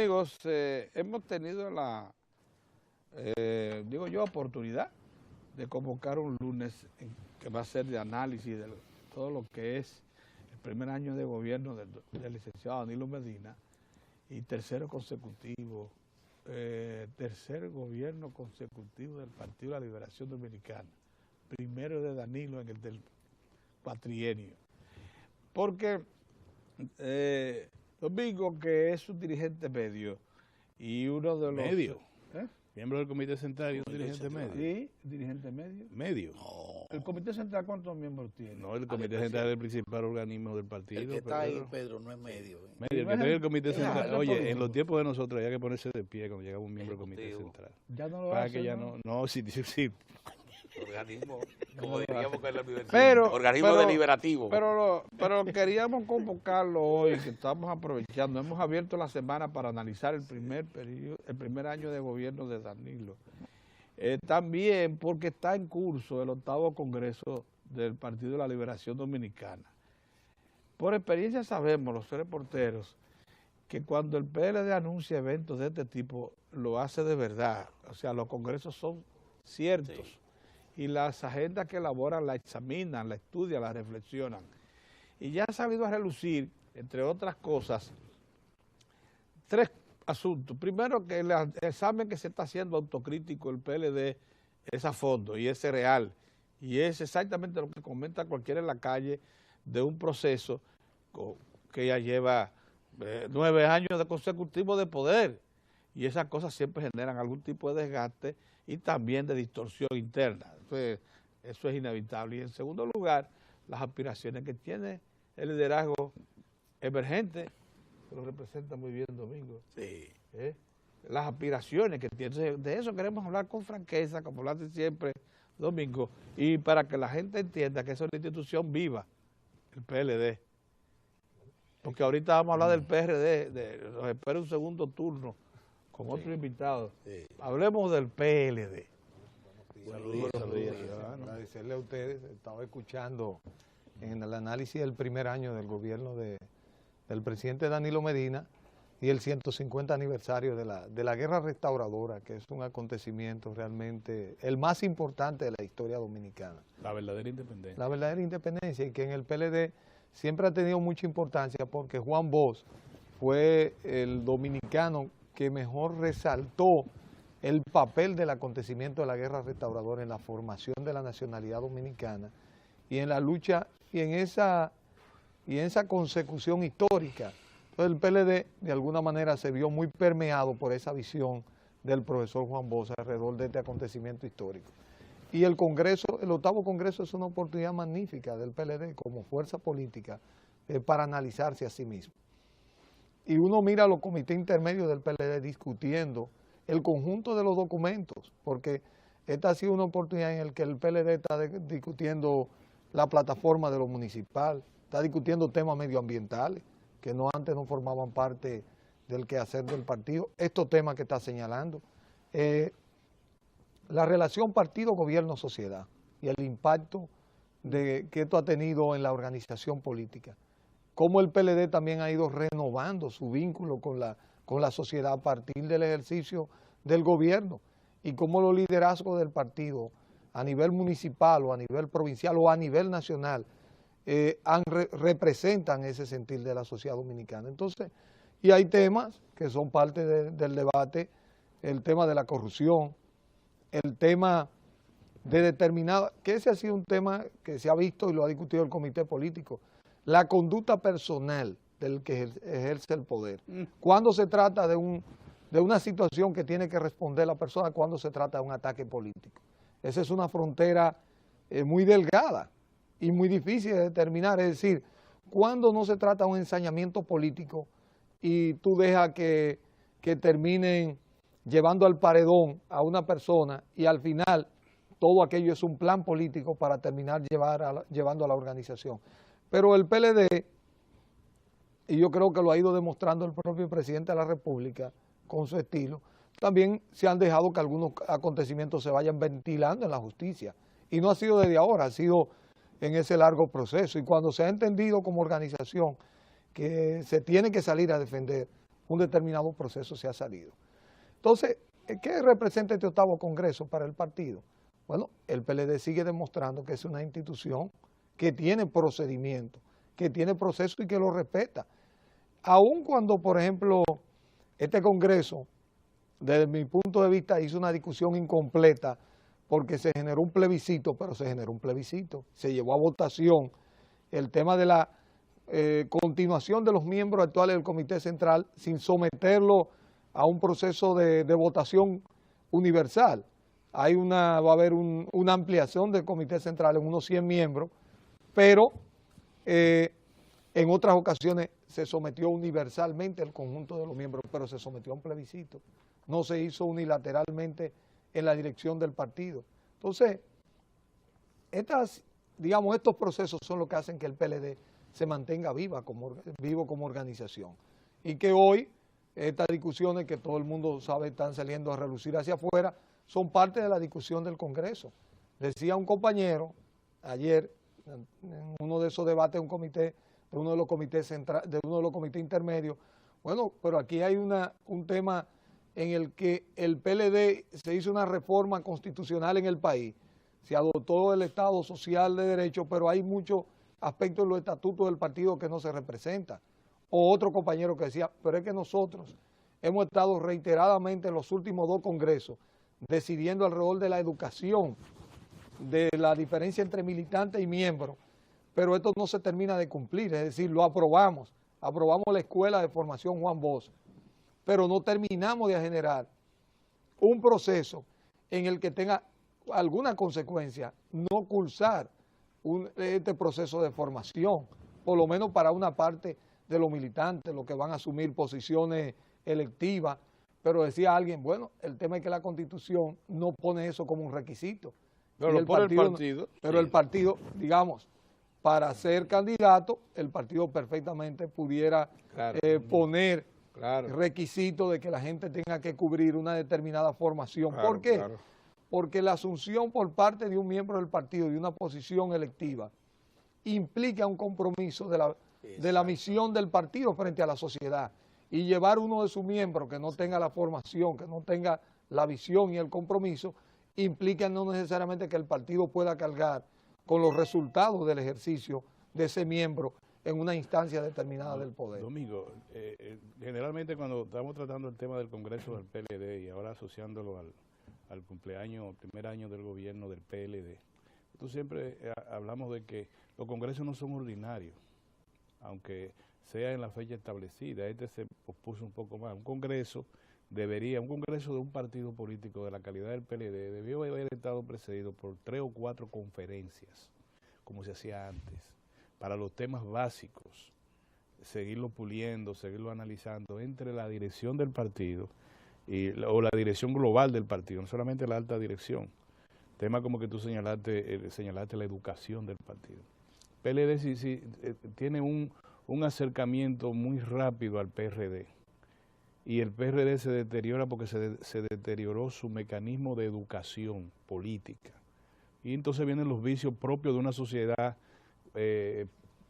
amigos, hemos tenido la, oportunidad de convocar un lunes que va a ser de análisis de todo lo que es el primer año de gobierno del licenciado Danilo Medina y tercer gobierno consecutivo del Partido de la Liberación Dominicana, primero de Danilo en el del cuatrienio. Porque Domingo, que es un dirigente medio y uno de los... ¿Medio? Miembro del Comité Central y un dirigente medio. Sí, dirigente medio. ¿Medio? No. ¿El Comité Central cuántos miembros tiene? No, el Comité Central es el principal organismo del partido. El que está ahí, Pedro, no es medio. Medio, el que está en el Comité Central. Oye, en los tiempos de nosotros había que ponerse de pie cuando llegaba un miembro del Comité Central. Ya no lo Para hace, que ya no, sí. Organismo, como diríamos que es la universidad. Organismo deliberativo. Pero queríamos convocarlo hoy, que estamos aprovechando. Hemos abierto la semana para analizar el primer año de gobierno de Danilo. También porque está en curso el 8º Congreso del Partido de la Liberación Dominicana. Por experiencia sabemos, los reporteros, que cuando el PLD anuncia eventos de este tipo, lo hace de verdad. O sea, los congresos son ciertos. Sí. Y las agendas que elaboran la examinan, la estudian, la reflexionan. Y ya ha sabido a relucir, entre otras cosas, 3 asuntos. Primero, que el examen que se está haciendo autocrítico el PLD es a fondo y es real. Y es exactamente lo que comenta cualquiera en la calle de un proceso que ya lleva 9 años de consecutivo de poder. Y esas cosas siempre generan algún tipo de desgaste y también de distorsión interna. Entonces, eso es inevitable. Y en segundo lugar, las aspiraciones que tiene el liderazgo emergente, que lo representa muy bien Domingo. Sí. Las aspiraciones que tiene. Entonces, de eso queremos hablar con franqueza, como lo hace siempre Domingo, y para que la gente entienda que es una institución viva, el PLD. Porque ahorita vamos a hablar del PRD, nos espera un segundo turno con otro invitado. Sí. Hablemos del PLD. Saludos. Agradecerle a ustedes. Estaba escuchando en el análisis del primer año del gobierno del presidente Danilo Medina y el 150 aniversario de la guerra restauradora, que es un acontecimiento realmente el más importante de la historia dominicana. La verdadera independencia. La verdadera independencia, y que en el PLD siempre ha tenido mucha importancia porque Juan Bosch fue el dominicano que mejor resaltó el papel del acontecimiento de la guerra restauradora en la formación de la nacionalidad dominicana y en la lucha y en esa consecución histórica. Entonces el PLD de alguna manera se vio muy permeado por esa visión del profesor Juan Bosch alrededor de este acontecimiento histórico. Y el Congreso, el 8º Congreso es una oportunidad magnífica del PLD como fuerza política para analizarse a sí mismo. Y uno mira a los comités intermedios del PLD discutiendo el conjunto de los documentos, porque esta ha sido una oportunidad en la que el PLD está discutiendo la plataforma de lo municipal, está discutiendo temas medioambientales, que antes no formaban parte del quehacer del partido, estos temas que está señalando, la relación partido-gobierno-sociedad y el impacto que esto ha tenido en la organización política. Cómo el PLD también ha ido renovando su vínculo con la sociedad a partir del ejercicio del gobierno y cómo los liderazgos del partido a nivel municipal o a nivel provincial o a nivel nacional representan ese sentir de la sociedad dominicana. Entonces, y hay temas que son parte del debate, el tema de la corrupción, el tema de determinada, que ese ha sido un tema que se ha visto y lo ha discutido el comité político, la conducta personal del que ejerce el poder. Cuando se trata de una situación que tiene que responder la persona, cuando se trata de un ataque político. Esa es una frontera muy delgada y muy difícil de determinar. Es decir, cuando no se trata de un ensañamiento político y tú dejas que terminen llevando al paredón a una persona y al final todo aquello es un plan político para terminar llevando a la organización. Pero el PLD, y yo creo que lo ha ido demostrando el propio presidente de la República con su estilo, también se han dejado que algunos acontecimientos se vayan ventilando en la justicia. Y no ha sido desde ahora, ha sido en ese largo proceso. Y cuando se ha entendido como organización que se tiene que salir a defender un determinado proceso se ha salido. Entonces, ¿qué representa este 8º Congreso para el partido? Bueno, el PLD sigue demostrando que es una institución que tiene procedimiento, que tiene proceso y que lo respeta. Aun cuando, por ejemplo, este Congreso, desde mi punto de vista, hizo una discusión incompleta porque se generó un plebiscito, pero se generó un plebiscito, se llevó a votación el tema de la continuación de los miembros actuales del Comité Central sin someterlo a un proceso de votación universal. Va a haber una ampliación del Comité Central en unos 100 miembros, pero en otras ocasiones se sometió universalmente el conjunto de los miembros, pero se sometió a un plebiscito. No se hizo unilateralmente en la dirección del partido. Entonces, estos procesos son los que hacen que el PLD se mantenga vivo como organización. Y que hoy, estas discusiones que todo el mundo sabe están saliendo a relucir hacia afuera, son parte de la discusión del Congreso. Decía un compañero ayer, en uno de esos debates de uno de los comités intermedios, bueno, pero aquí hay un tema en el que el PLD se hizo una reforma constitucional en el país, se adoptó el Estado Social de Derecho, pero hay muchos aspectos de los estatutos del partido que no se representan. O otro compañero que decía, pero es que nosotros hemos estado reiteradamente en los últimos 2 congresos decidiendo alrededor de la educación, de la diferencia entre militante y miembro, pero esto no se termina de cumplir, es decir, lo aprobamos la Escuela de Formación Juan Bosch, pero no terminamos de generar un proceso en el que tenga alguna consecuencia no cursar este proceso de formación, por lo menos para una parte de los militantes, los que van a asumir posiciones electivas, pero decía alguien, bueno, el tema es que la Constitución no pone eso como un requisito. Pero lo pone el partido. Pero el partido, digamos, para ser candidato, el partido perfectamente pudiera poner requisito de que la gente tenga que cubrir una determinada formación. ¿Por qué? Porque la asunción por parte de un miembro del partido de una posición electiva implica un compromiso de la misión del partido frente a la sociedad, y llevar uno de sus miembros que no tenga la formación, que no tenga la visión y el compromiso, implica no necesariamente que el partido pueda cargar con los resultados del ejercicio de ese miembro en una instancia determinada del poder. Domingo, generalmente cuando estamos tratando el tema del Congreso del PLD y ahora asociándolo al cumpleaños, primer año del gobierno del PLD, nosotros siempre hablamos de que los congresos no son ordinarios, aunque sea en la fecha establecida. Este se pospuso un poco más. Un congreso de un partido político de la calidad del PLD debió haber estado precedido por 3 o 4 conferencias, como se hacía antes, para los temas básicos, seguirlo puliendo, seguirlo analizando entre la dirección del partido o la dirección global del partido, no solamente la alta dirección. Tema como que tú señalaste la educación del partido. PLD sí tiene un acercamiento muy rápido al PRD, y el PRD se deteriora porque se deterioró su mecanismo de educación política, y entonces vienen los vicios propios de una sociedad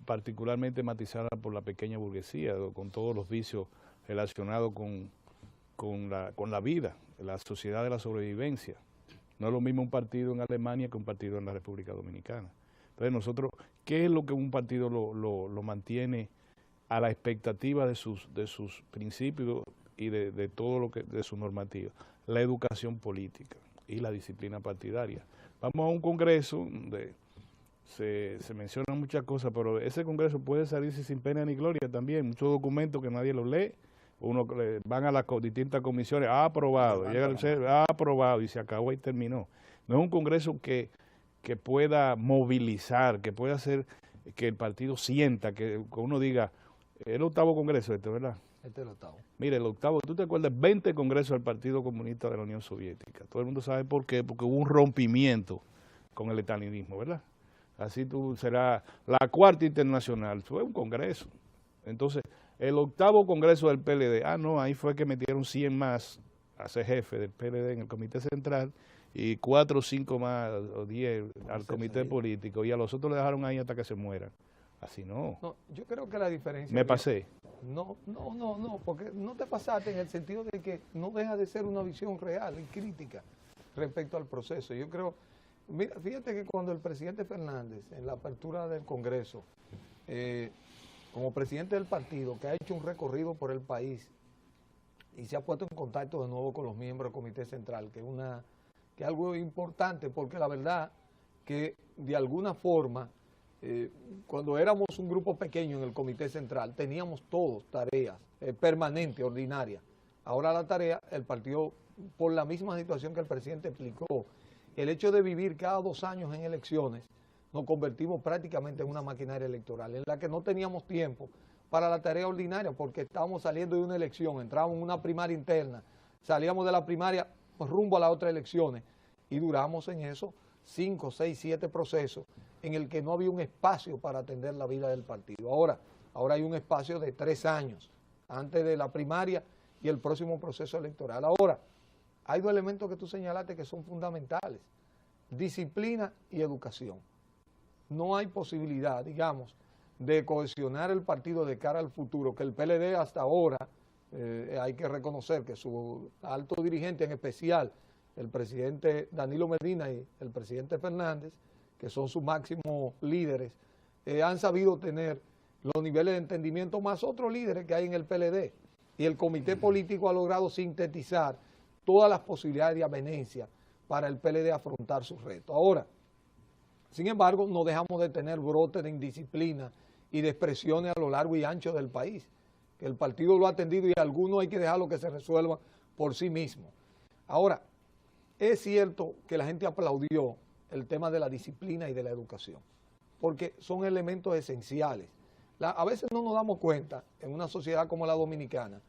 particularmente matizada por la pequeña burguesía, con todos los vicios relacionados con la vida, la sociedad de la sobrevivencia. No es lo mismo un partido en Alemania que un partido en la República Dominicana. Entonces nosotros, ¿qué es lo que un partido lo mantiene a la expectativa de sus principios y de todo lo que de sus normativas? La educación política y la disciplina partidaria. Vamos a un congreso donde se mencionan muchas cosas, pero ese congreso puede salirse sin pena ni gloria también. Muchos documentos que nadie los lee, van a las distintas comisiones, ha aprobado, llega el ser, ha aprobado y se acabó y terminó. No es un congreso que pueda movilizar, que pueda hacer que el partido sienta, que uno diga, el 8º congreso ¿verdad? Este es el 8º. Mire, el 8º, ¿tú te acuerdas? 20 congresos del Partido Comunista de la Unión Soviética. Todo el mundo sabe por qué, porque hubo un rompimiento con el estalinismo, ¿verdad? Así será la 4ª Internacional, fue un congreso. Entonces, el 8º congreso del PLD, ahí fue que metieron 100 más a ser jefe del PLD en el Comité Central, y 4 o 5 más, o 10 al comité político, y a los otros le dejaron ahí hasta que se mueran. Así no. No, yo creo que la diferencia... Me pasé. No, porque no te pasaste en el sentido de que no deja de ser una visión real y crítica respecto al proceso. Yo creo, mira, fíjate que cuando el presidente Fernández, en la apertura del Congreso, como presidente del partido, que ha hecho un recorrido por el país y se ha puesto en contacto de nuevo con los miembros del Comité Central, que es algo importante, porque la verdad que de alguna forma, cuando éramos un grupo pequeño en el Comité Central, teníamos todos tareas permanentes, ordinarias. Ahora la tarea, el partido, por la misma situación que el presidente explicó, el hecho de vivir cada 2 años en elecciones, nos convertimos prácticamente en una maquinaria electoral, en la que no teníamos tiempo para la tarea ordinaria, porque estábamos saliendo de una elección, entrábamos en una primaria interna, salíamos de la primaria rumbo a las otras elecciones, y duramos en eso 5, 6, 7 procesos, en el que no había un espacio para atender la vida del partido. Ahora hay un espacio de 3 años, antes de la primaria y el próximo proceso electoral. Ahora, hay 2 elementos que tú señalaste que son fundamentales: disciplina y educación. No hay posibilidad, digamos, de cohesionar el partido de cara al futuro, que el PLD hasta ahora, hay que reconocer que su alto dirigente, en especial el presidente Danilo Medina y el presidente Fernández, que son sus máximos líderes, han sabido tener los niveles de entendimiento más otros líderes que hay en el PLD. Y el comité político ha logrado sintetizar todas las posibilidades de avenencia para el PLD afrontar sus retos. Ahora, sin embargo, no dejamos de tener brotes de indisciplina y de expresiones a lo largo y ancho del país, que el partido lo ha atendido y algunos hay que dejarlo que se resuelva por sí mismo. Ahora, es cierto que la gente aplaudió el tema de la disciplina y de la educación, porque son elementos esenciales. A veces no nos damos cuenta, en una sociedad como la dominicana,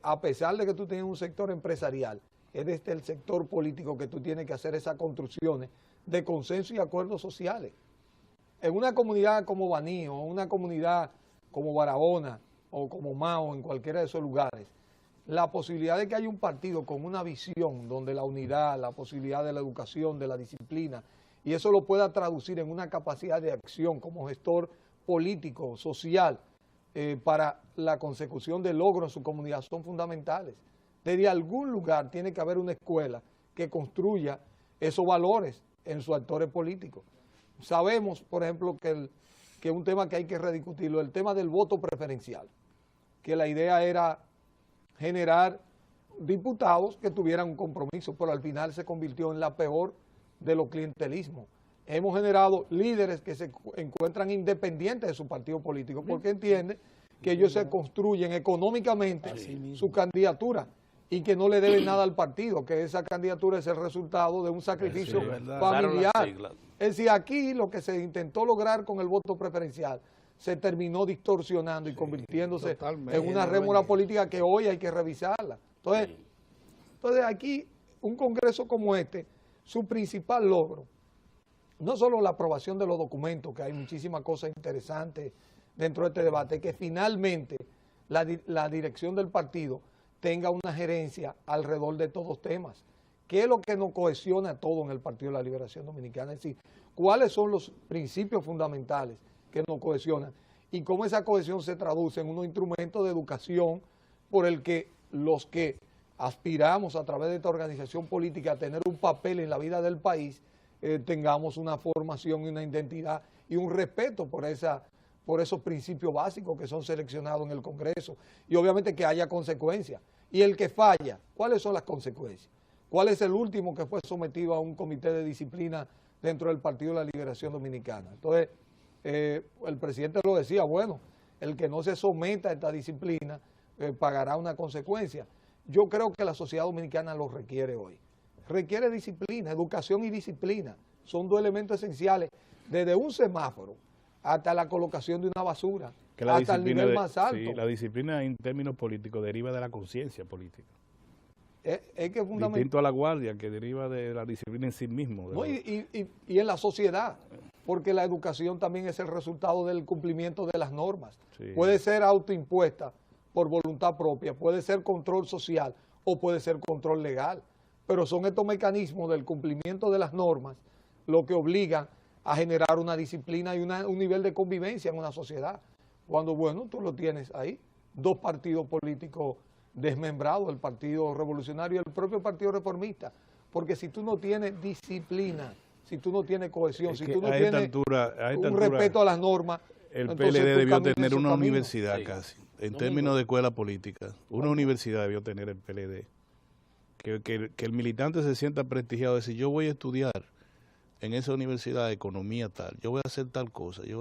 a pesar de que tú tienes un sector empresarial, es desde el sector político que tú tienes que hacer esas construcciones de consenso y acuerdos sociales. En una comunidad como Baní, o una comunidad como Barahona, o como Mao, en cualquiera de esos lugares, la posibilidad de que haya un partido con una visión donde la unidad, la posibilidad de la educación, de la disciplina, y eso lo pueda traducir en una capacidad de acción como gestor político, social, para la consecución de logros en su comunidad, son fundamentales. Desde algún lugar tiene que haber una escuela que construya esos valores en sus actores políticos. Sabemos, por ejemplo, que un tema que hay que rediscutirlo, el tema del voto preferencial, que la idea era generar diputados que tuvieran un compromiso, pero al final se convirtió en la peor de los clientelismos. Hemos generado líderes que se encuentran independientes de su partido político porque entienden que ellos se construyen económicamente su candidatura y que no le deben nada al partido, que esa candidatura es el resultado de un sacrificio familiar. Es decir, aquí lo que se intentó lograr con el voto preferencial se terminó distorsionando y convirtiéndose en una rémora política que hoy hay que revisarla. Entonces aquí, un congreso como este, su principal logro, no solo la aprobación de los documentos, que hay muchísimas cosas interesantes dentro de este debate, que finalmente la dirección del partido tenga una gerencia alrededor de todos los temas. ¿Qué es lo que nos cohesiona todo en el Partido de la Liberación Dominicana? Es decir, ¿cuáles son los principios fundamentales que nos cohesionan? Y cómo esa cohesión se traduce en unos instrumentos de educación por el que los que aspiramos a través de esta organización política a tener un papel en la vida del país, tengamos una formación y una identidad y un respeto por esos principios básicos que son seleccionados en el Congreso, y obviamente que haya consecuencias. Y el que falla, ¿cuáles son las consecuencias? ¿Cuál es el último que fue sometido a un comité de disciplina dentro del Partido de la Liberación Dominicana? Entonces, el presidente lo decía, bueno, el que no se someta a esta disciplina pagará una consecuencia. Yo creo que la sociedad dominicana lo requiere hoy. Requiere disciplina, educación y disciplina. Son 2 elementos esenciales, desde un semáforo hasta la colocación de una basura, que la hasta el nivel más alto. Sí, la disciplina en términos políticos deriva de la conciencia política. Es que es fundamental. Distinto a la guardia, que deriva de la disciplina en sí mismo. No, y en la sociedad, porque la educación también es el resultado del cumplimiento de las normas. Sí. Puede ser autoimpuesta por voluntad propia, puede ser control social o puede ser control legal, pero son estos mecanismos del cumplimiento de las normas lo que obligan a generar una disciplina y un nivel de convivencia en una sociedad. cuando, bueno, tú lo tienes ahí, dos partidos políticos desmembrados, el Partido Revolucionario y el propio Partido Reformista, porque si tú no tienes disciplina, si tú no tienes cohesión, si tú no tienes un respeto a las normas, el entonces PLD tú debió caminas tener en su una camino. universidad Sí. casi, en Domingo. términos de escuela política. Una universidad debió tener el PLD. Que el militante se sienta prestigiado, decir, yo voy a estudiar en esa universidad de economía tal, yo voy a hacer tal cosa, yo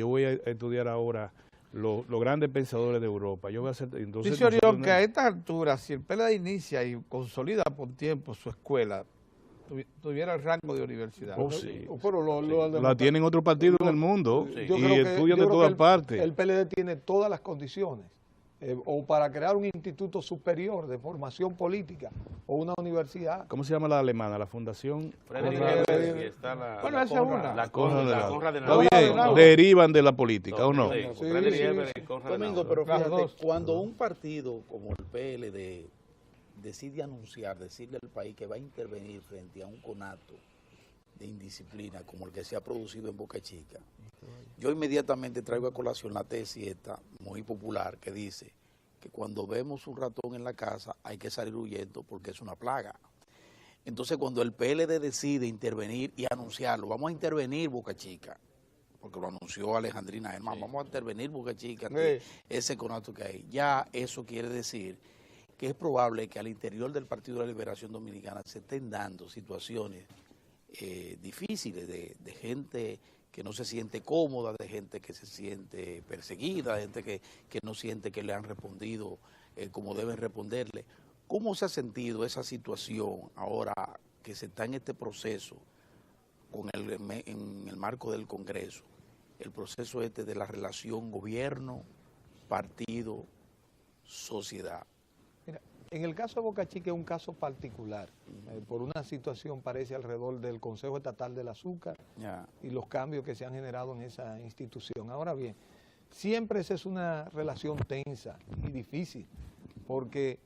voy a estudiar ahora los grandes pensadores de Europa, yo voy a hacer... Entonces, Dice Orión nosotros que a estas alturas, si el PLD inicia y consolida por tiempo su escuela, tuviera el rango de universidad. Oh, sí. Pero la tienen otros partidos en el mundo Sí. yo y creo que- estudian yo de creo todas que partes. El PLD tiene todas las condiciones, o para crear un instituto superior de formación política, o una universidad. ¿Cómo se llama la alemana? La fundación... Frederick Conrad. Ebert, y está la... Bueno, la esa es Conrad, una. La Conrad de Conrad, la- la Conrad de Está Conrad bien, de la- derivan de la política, ¿o no? Sí, Sí, Frederick sí, Ebert sí. y Conrad de Domingo, la- pero Las fíjate, dos. cuando un partido como el PLD decide anunciar, decirle al país que va a intervenir frente a un conato de indisciplina como el que se ha producido en Boca Chica, yo inmediatamente traigo a colación la tesis esta, muy popular, que dice que cuando vemos un ratón en la casa hay que salir huyendo porque es una plaga. Entonces, cuando el PLD decide intervenir y anunciarlo, vamos a intervenir Boca Chica, porque lo anunció Alejandrina Germán, vamos a intervenir Boca Chica ante ese conato que hay. Ya eso quiere decir que es probable que al interior del Partido de la Liberación Dominicana se estén dando situaciones difíciles de gente que no se siente cómoda, de gente que se siente perseguida, de gente que no siente que le han respondido como deben responderle. ¿Cómo se ha sentido esa situación ahora que se está en este proceso en el marco del Congreso? El proceso este de la relación gobierno, partido, sociedad. Mira, en el caso de Boca Chica es un caso particular, por una situación parece alrededor del Consejo Estatal del Azúcar Ya. y los cambios que se han generado en esa institución. Ahora bien, siempre esa es una relación tensa y difícil, porque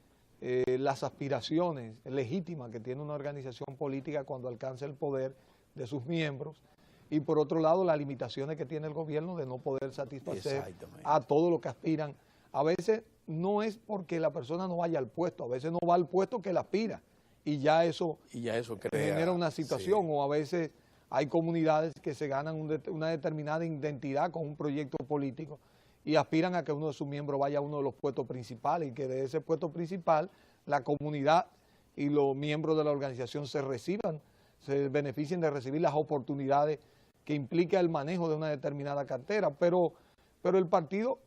las aspiraciones legítimas que tiene una organización política cuando alcanza el poder de sus miembros, y por otro lado las limitaciones que tiene el gobierno de no poder satisfacer Exactamente. a todo lo que aspiran. A veces no es porque la persona no vaya al puesto, a veces no va al puesto que la aspira, y ya eso Crea, genera una situación, sí. o a veces hay comunidades que se ganan una determinada identidad con un proyecto político y aspiran a que uno de sus miembros vaya a uno de los puestos principales, y que de ese puesto principal la comunidad y los miembros de la organización se beneficien de recibir las oportunidades que implica el manejo de una determinada cartera, pero el partido,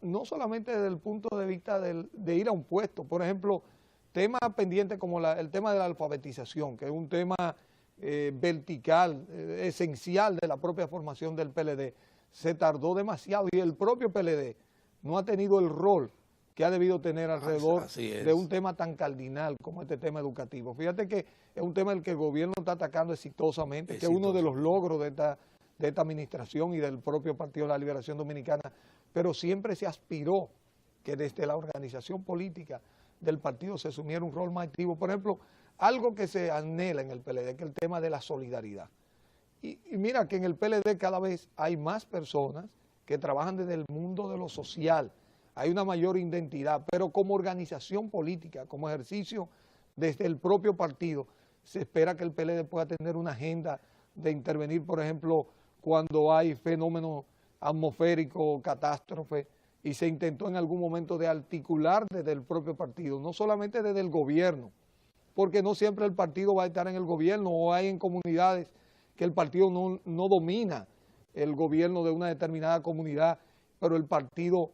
no solamente desde el punto de vista de ir a un puesto, por ejemplo, temas pendientes como el tema de la alfabetización, que es un tema vertical, esencial de la propia formación del PLD, se tardó demasiado, y el propio PLD no ha tenido el rol que ha debido tener alrededor Así es. de un tema tan cardinal como este tema educativo. Fíjate que es un tema en el que el gobierno está atacando exitosamente, que es uno de los logros de esta administración y del propio Partido de la Liberación Dominicana, pero siempre se aspiró que desde la organización política del partido se asumiera un rol más activo. Por ejemplo, algo que se anhela en el PLD, que es el tema de la solidaridad. Y mira que en el PLD cada vez hay más personas que trabajan desde el mundo de lo social, hay una mayor identidad, pero como organización política, como ejercicio desde el propio partido, se espera que el PLD pueda tener una agenda de intervenir, por ejemplo, cuando hay fenómenos atmosféricos, catástrofes, y se intentó en algún momento de articular desde el propio partido, no solamente desde el gobierno, porque no siempre el partido va a estar en el gobierno, o hay en comunidades que el partido no domina el gobierno de una determinada comunidad, pero el partido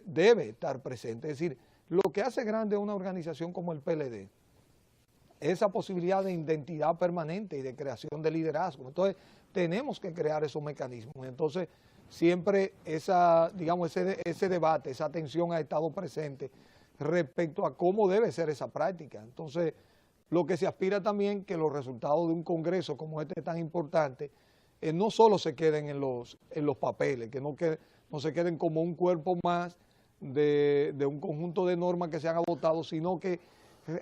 debe estar presente. Es decir, lo que hace grande a una organización como el PLD, esa posibilidad de identidad permanente y de creación de liderazgo. Entonces, tenemos que crear esos mecanismos. Entonces, siempre ese debate, esa tensión ha estado presente respecto a cómo debe ser esa práctica. Entonces, lo que se aspira también que los resultados de un congreso como este tan importante no solo se queden en los papeles, que no se queden como un cuerpo más de un conjunto de normas que se han adoptado, sino que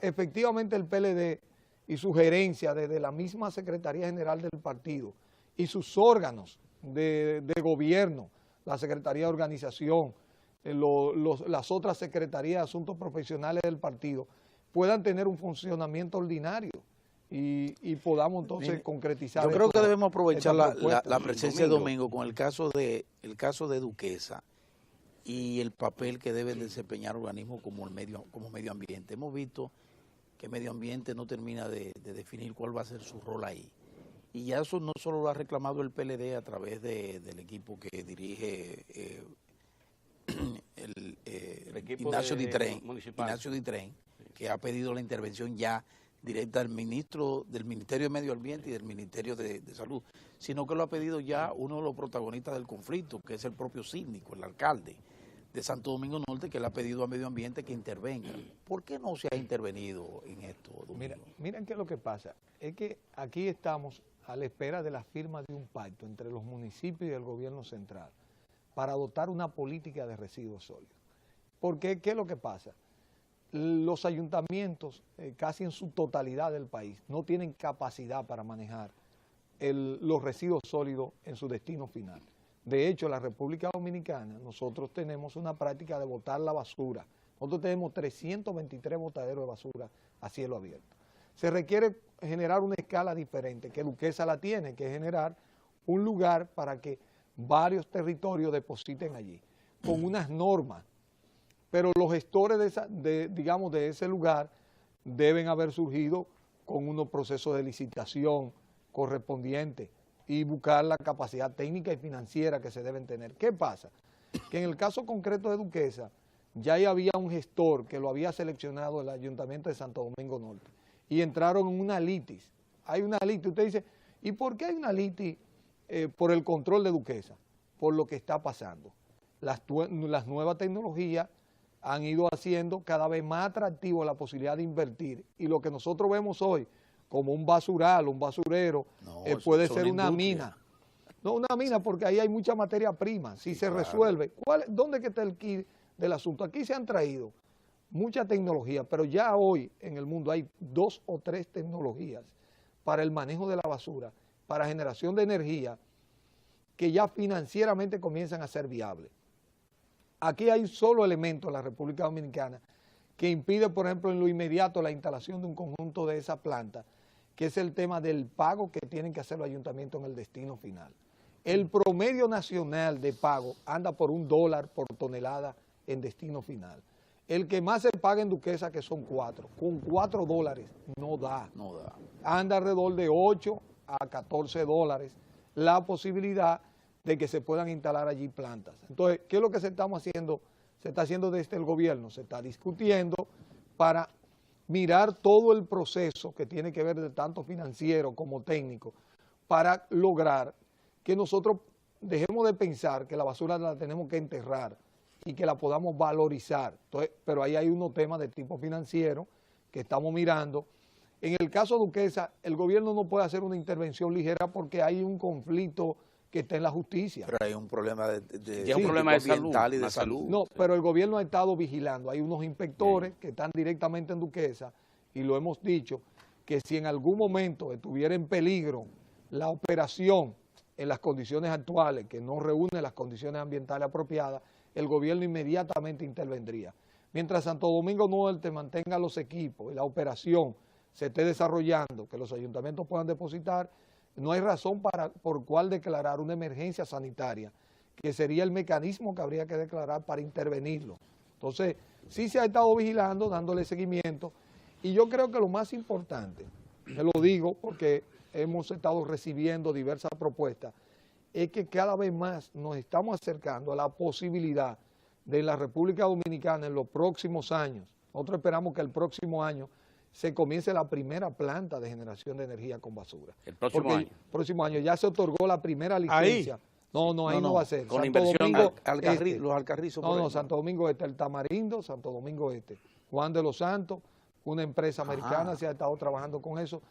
efectivamente el PLD y su gerencia desde la misma Secretaría General del partido y sus órganos de gobierno, la Secretaría de Organización, las otras secretarías de asuntos profesionales del partido puedan tener un funcionamiento ordinario y podamos entonces Mire, concretizar. Yo creo que debemos aprovechar esta propuesta. la presencia de Domingo con el caso de Duquesa y el papel que deben desempeñar organismos como medio ambiente. Hemos visto que medio ambiente no termina de definir cuál va a ser su rol ahí. Y ya eso no solo lo ha reclamado el PLD a través del equipo que dirige el equipo Ignacio municipal. Ignacio Ditren, que ha pedido la intervención ya directa del ministro del Ministerio de Medio Ambiente y del Ministerio de Salud, sino que lo ha pedido ya uno de los protagonistas del conflicto, que es el propio síndico, el alcalde de Santo Domingo Norte, que le ha pedido a Medio Ambiente que intervenga. ¿Por qué no se ha intervenido en esto, Domingo? Miren qué es lo que pasa, es que aquí estamos a la espera de la firma de un pacto entre los municipios y el gobierno central para adoptar una política de residuos sólidos. Porque, ¿qué es lo que pasa? Los ayuntamientos, casi en su totalidad del país, no tienen capacidad para manejar los residuos sólidos en su destino final. De hecho, en la República Dominicana, nosotros tenemos una práctica de botar la basura. Nosotros tenemos 323 botaderos de basura a cielo abierto. Se requiere generar una escala diferente, que Duquesa la tiene, que es generar un lugar para que varios territorios depositen allí, con unas normas. Pero los gestores de ese lugar deben haber surgido con unos procesos de licitación correspondientes y buscar la capacidad técnica y financiera que se deben tener. ¿Qué pasa? Que en el caso concreto de Duquesa, ya había un gestor que lo había seleccionado el Ayuntamiento de Santo Domingo Norte y entraron en una litis. Hay una litis, usted dice, ¿y por qué hay una litis por el control de Duquesa? Por lo que está pasando. Las nuevas tecnologías han ido haciendo cada vez más atractivo la posibilidad de invertir. Y lo que nosotros vemos hoy como un basural, un basurero, puede ser una mina. No una mina porque ahí hay mucha materia prima. Si se resuelve, ¿dónde que está el key del asunto? Aquí se han traído mucha tecnología, pero ya hoy en el mundo hay 2 o 3 tecnologías para el manejo de la basura, para generación de energía, que ya financieramente comienzan a ser viables. Aquí hay un solo elemento en la República Dominicana que impide, por ejemplo, en lo inmediato la instalación de un conjunto de esa planta, que es el tema del pago que tienen que hacer los ayuntamientos en el destino final. El promedio nacional de pago anda por $1 por tonelada en destino final. El que más se paga en Duquesa, que son 4, con $4 no da. No da. Anda alrededor de 8 a 14 dólares la posibilidad de que se puedan instalar allí plantas. Entonces, ¿qué es lo que se está haciendo desde el gobierno? Se está discutiendo para mirar todo el proceso que tiene que ver de tanto financiero como técnico para lograr que nosotros dejemos de pensar que la basura la tenemos que enterrar y que la podamos valorizar. Entonces, pero ahí hay unos temas de tipo financiero que estamos mirando. En el caso de Duquesa, el gobierno no puede hacer una intervención ligera porque hay un conflicto que está en la justicia. Pero hay un problema un problema de salud, ambiental y de salud. No, pero el gobierno ha estado vigilando. Hay unos inspectores que están directamente en Duquesa y lo hemos dicho, que si en algún momento estuviera en peligro la operación en las condiciones actuales, que no reúne las condiciones ambientales apropiadas, el gobierno inmediatamente intervendría. Mientras Santo Domingo Norte mantenga los equipos y la operación se esté desarrollando, que los ayuntamientos puedan depositar, no hay razón por cuál declarar una emergencia sanitaria, que sería el mecanismo que habría que declarar para intervenirlo. Entonces, sí se ha estado vigilando, dándole seguimiento, y yo creo que lo más importante, me lo digo porque hemos estado recibiendo diversas propuestas, es que cada vez más nos estamos acercando a la posibilidad de la República Dominicana en los próximos años. Nosotros esperamos que el próximo año se comience la primera planta de generación de energía con basura. El próximo año. El próximo año ya se otorgó la primera licencia. Ahí no va a ser. Con Santo inversión Domingo los Alcarrizos. Santo Domingo Este, el Tamarindo, Santo Domingo Este. Juan de los Santos, una empresa americana se ha estado trabajando con eso.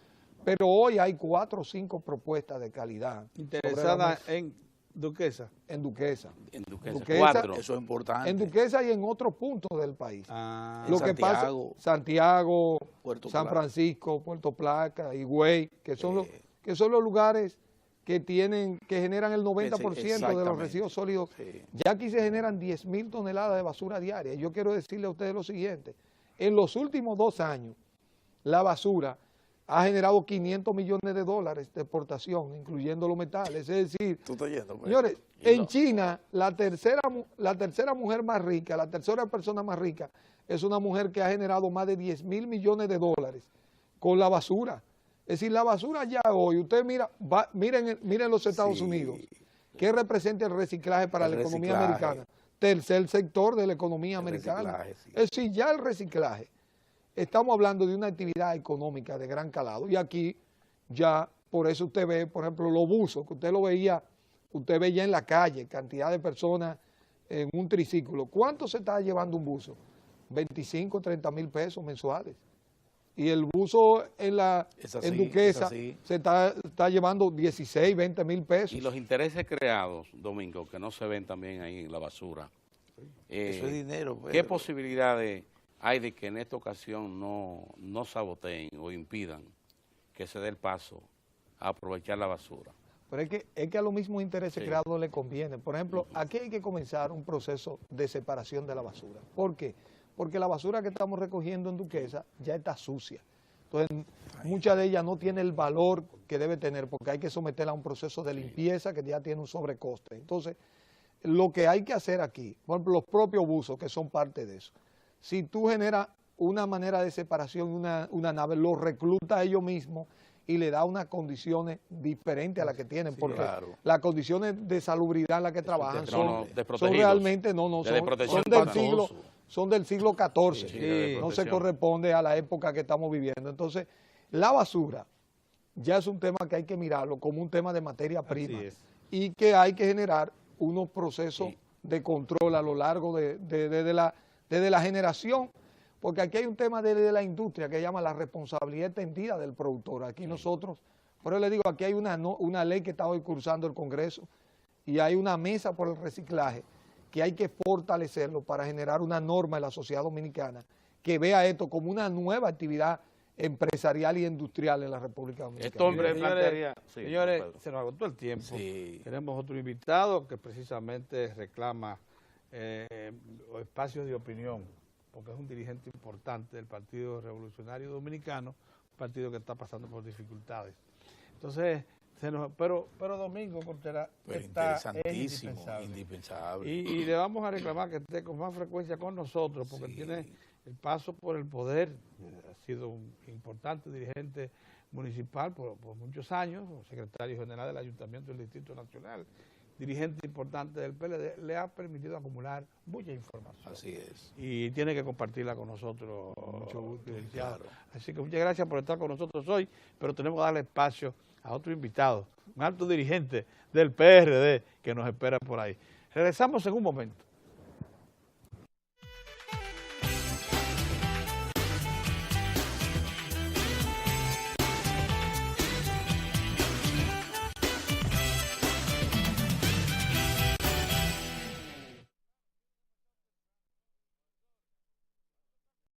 Pero hoy hay 4 o 5 propuestas de calidad. Interesadas en Duquesa. En Duquesa. En Duquesa, Duquesa, 4. Eso es importante. En Duquesa y en otros puntos del país. En Lo que pasa, Santiago, Puerto San Plata. Francisco, Puerto Plata, Higüey, que son los lugares que generan el 90% de los residuos sólidos. Sí. Ya aquí se generan 10.000 toneladas de basura diaria. Yo quiero decirle a ustedes lo siguiente, en los últimos 2 años, la basura ha generado 500 millones de dólares de exportación, incluyendo los metales. Es decir, Tú estás yendo, pues. señores, en China, la tercera mujer más rica, la tercera persona más rica, es una mujer que ha generado más de 10.000 millones de dólares con la basura. Es decir, la basura ya hoy, usted miren los Estados Sí. Unidos, ¿qué representa el reciclaje para El la economía reciclaje. americana? Tercer sector de la economía El americana. reciclaje, sí. Es decir, ya el reciclaje, estamos hablando de una actividad económica de gran calado. Y aquí ya, por eso usted ve, por ejemplo, los buzos, que usted veía en la calle, cantidad de personas en un triciclo. ¿Cuánto se está llevando un buzo? 25, 30 mil pesos mensuales. Y el buzo Es así, en Duquesa es así. se está llevando 16, 20 mil pesos. Y los intereses creados, Domingo, que no se ven también ahí en la basura. Eso es dinero. ¿Qué Pedro. posibilidades hay de que en esta ocasión no saboteen o impidan que se dé el paso a aprovechar la basura? Pero es que a los mismos intereses Sí. creados le conviene. Por ejemplo, aquí hay que comenzar un proceso de separación de la basura. ¿Por qué? Porque la basura que estamos recogiendo en Duquesa ya está sucia. Entonces, mucha de ella no tiene el valor que debe tener porque hay que someterla a un proceso de limpieza que ya tiene un sobrecoste. Entonces, lo que hay que hacer aquí, por ejemplo, los propios buzos que son parte de eso, si tú generas una manera de separación, una nave, los recluta a ellos mismos y le da unas condiciones diferentes a las que tienen, porque claro. las condiciones de salubridad en las que trabajan son desprotegidos. realmente, De protección son del siglo XIV, Sí, de no se protección. corresponde a la época que estamos viviendo. Entonces, la basura ya es un tema que hay que mirarlo como un tema de materia prima es. y que hay que generar unos procesos Sí. de control a lo largo desde la generación, porque aquí hay un tema de la industria que llama la responsabilidad extendida del productor. Aquí nosotros, por eso le digo, aquí hay una ley que está hoy cursando el Congreso y hay una mesa por el reciclaje que hay que fortalecerlo para generar una norma en la sociedad dominicana que vea esto como una nueva actividad empresarial y industrial en la República Dominicana. Este hombre Señores, plantearía... Sí, señores, Pedro. se nos agotó el tiempo. Sí. Tenemos otro invitado que precisamente reclama espacios de opinión, porque es un dirigente importante del Partido Revolucionario Dominicano, un partido que está pasando por dificultades. Entonces, pero Domingo Cortera Pero es interesantísimo, indispensable. indispensable. Y le vamos a reclamar que esté con más frecuencia con nosotros, porque Sí. tiene el paso por el poder, ha sido un importante dirigente municipal por muchos años, secretario general del Ayuntamiento del Distrito Nacional, dirigente importante del PLD, le ha permitido acumular mucha información. Así es. Y tiene que compartirla con nosotros. Mucho gusto, licenciado. claro. Así que muchas gracias por estar con nosotros hoy, pero tenemos que darle espacio a otro invitado, un alto dirigente del PRD que nos espera por ahí. Regresamos en un momento.